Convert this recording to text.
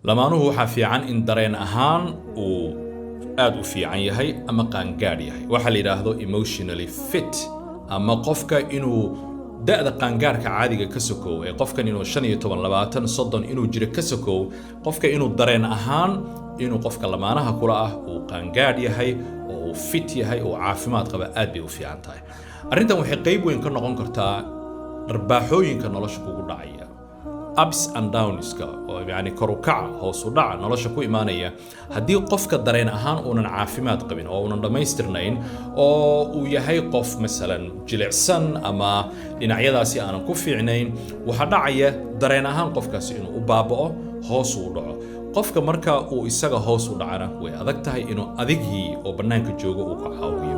lamaanuhu waxaa fiican in dareen ahaan uu aad u fiican yahay ama qaangaadh yahay waxa la yiraahdo emotionally fit ama qofka inuu da'da qaangaarka caadiga ka sokow ee qofkan inuu 15 20 30 inuu jiro ka sokow qofka inuu dareen ahaan inuu qofka lamaanaha kula ah uu qaangaadh yahay oo fit yahay oo caafimaad qaba aad bay u fiican tahay arrintan waxay qayb weyn ka noqon kartaa darbaaxooyinka nolosha kugu dhacaya ups and downs oo yani kor u kaca hoos u dhaca nolosha ku imaanaya haddii qofka dareen ahaan uunan caafimaad qabin oo uunan dhammaystirnayn oo uu yahay qof masalan jilicsan ama dhinacyadaasi aanan ku fiicnayn waxa dhacaya dareen ahaan qofkaasi inuu u baaba'o hoos u dhaco qofka marka uu isaga hoos u dhacana way adag tahay inuu adigii oo bannaanka joogo uu ka caawiyo